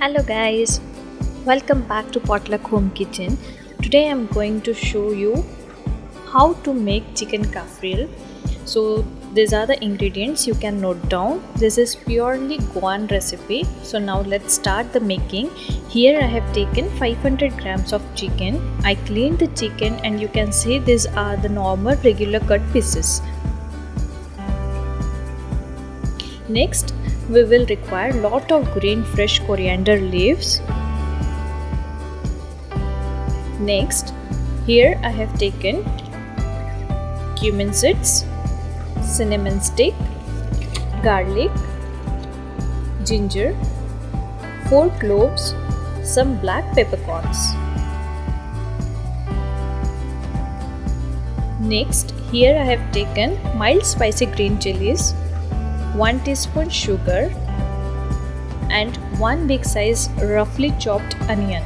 Hello guys, welcome back to Potluck Home Kitchen. Today I'm going to show you how to make chicken Cafreal. So these are the ingredients you can note down. This is purely Goan recipe. So now let's start the making. Here I have taken 500 grams of chicken. I cleaned the chicken and you can see these are the normal regular cut pieces. Next, we will require lot of green fresh coriander leaves. Next, here I have taken cumin seeds, cinnamon stick, garlic, ginger, 4 cloves, some black peppercorns. Next, here I have taken mild spicy green chilies, 1 teaspoon sugar and 1 big size roughly chopped onion.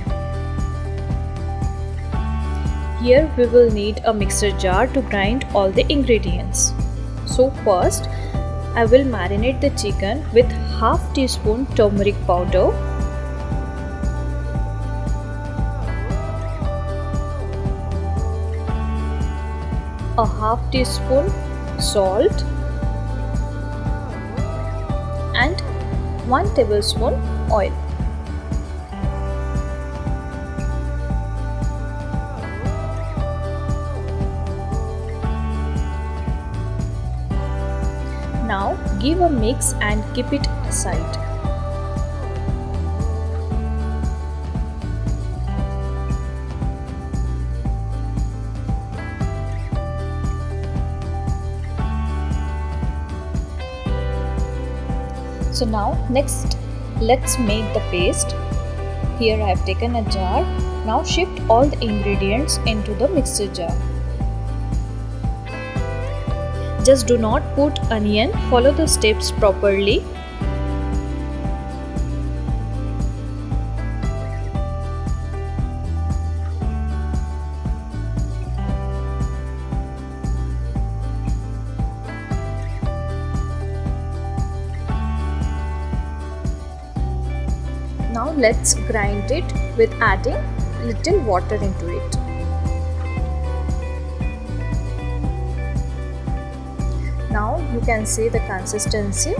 Here we will need a mixer jar to grind all the ingredients. So first I will marinate the chicken with half teaspoon turmeric powder, a half teaspoon salt and 1 tablespoon oil. Now give a mix and keep it aside. So now next let's make the paste. Here I have taken a jar. Now shift all the ingredients into the mixer jar. Just do not put onion, follow the steps properly. Now let's grind it with adding little water into it. Now you can see the consistency.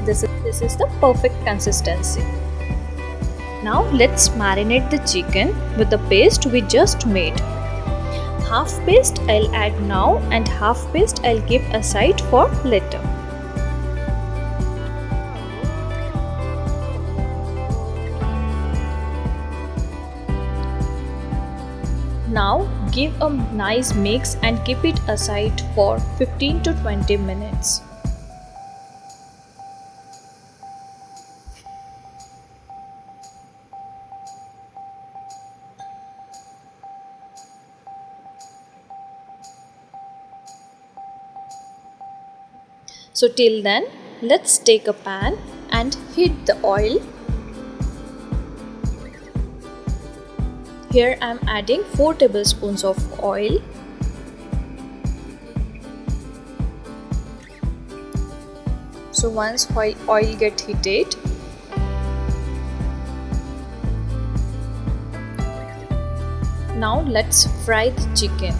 This is the perfect consistency. Now let's marinate the chicken with the paste we just made. Half paste I'll add now and half paste I'll keep aside for later. Now give a nice mix and keep it aside for 15 to 20 minutes. So till then, let's take a pan and heat the oil. Here I am adding 4 tablespoons of oil. So once oil gets heated, now let's fry the chicken.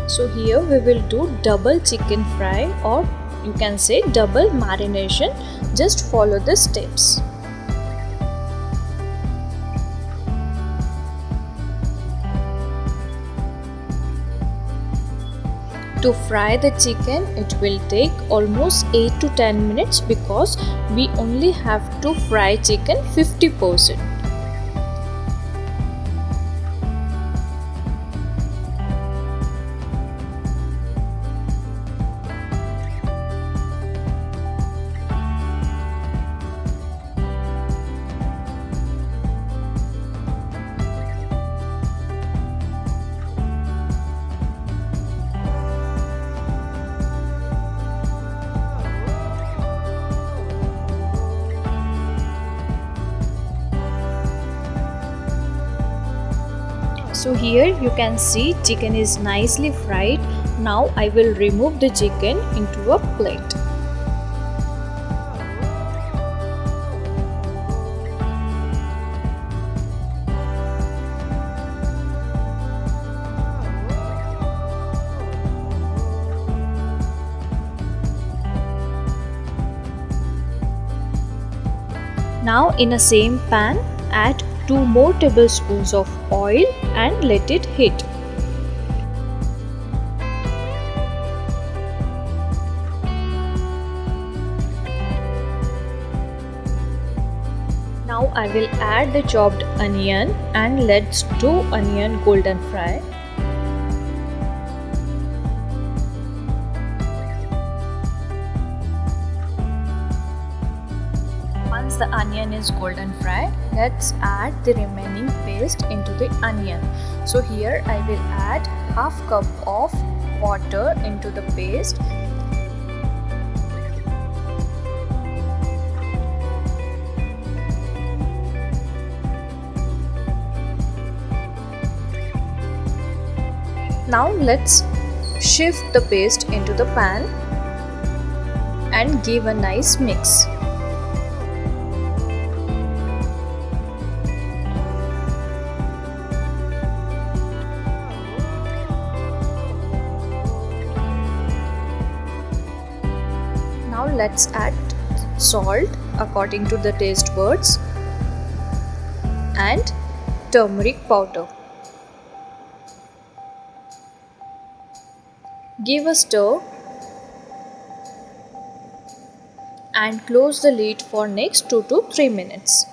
So here we will do double chicken fry, or you can say double marination. Just follow the steps. To fry the chicken, it will take almost 8 to 10 minutes because we only have to fry chicken 50%. So here you can see chicken is nicely fried. Now I will remove the chicken into a plate. Now in a same pan, add 2 more tablespoons of oil and let it heat. Now I will add the chopped onion and let's do onion golden fry. Once the onion is golden fry, let's add the remaining paste into the onion. So here I will add half cup of water into the paste. Now let's shift the paste into the pan and give a nice mix. Now let's add salt according to the taste buds and turmeric powder. Give a stir and close the lid for next 2 to 3 minutes.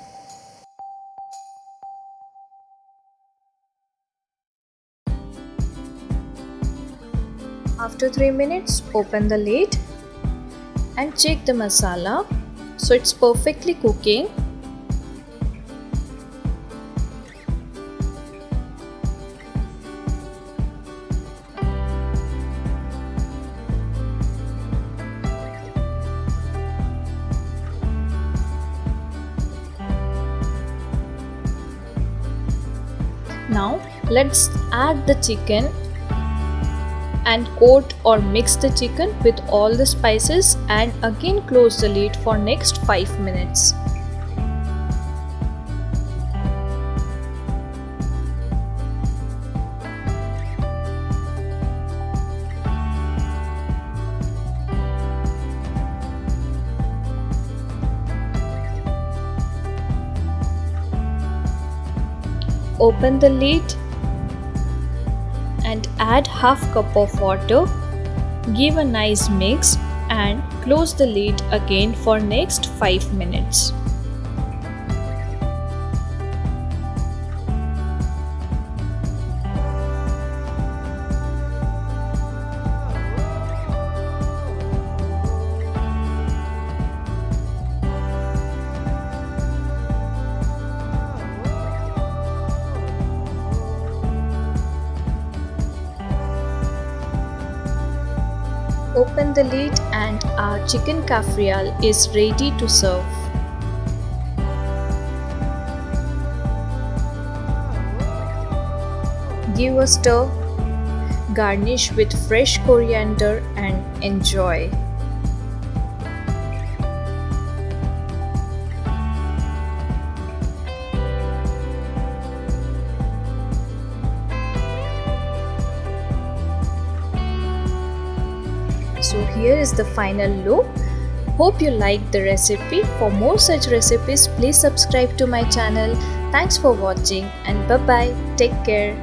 After 3 minutes, open the lid and check the masala. So it's perfectly cooking. Now let's add the chicken and coat or mix the chicken with all the spices and again close the lid for next 5 minutes. Open the lid and add half cup of water. Give a nice mix and close the lid again for next 5 minutes. Open the lid and our chicken cafreal is ready to serve. Give a stir, garnish with fresh coriander and enjoy. So here is the final look. Hope you liked the recipe. For more such recipes, please subscribe to my channel. Thanks for watching and bye bye. Take care.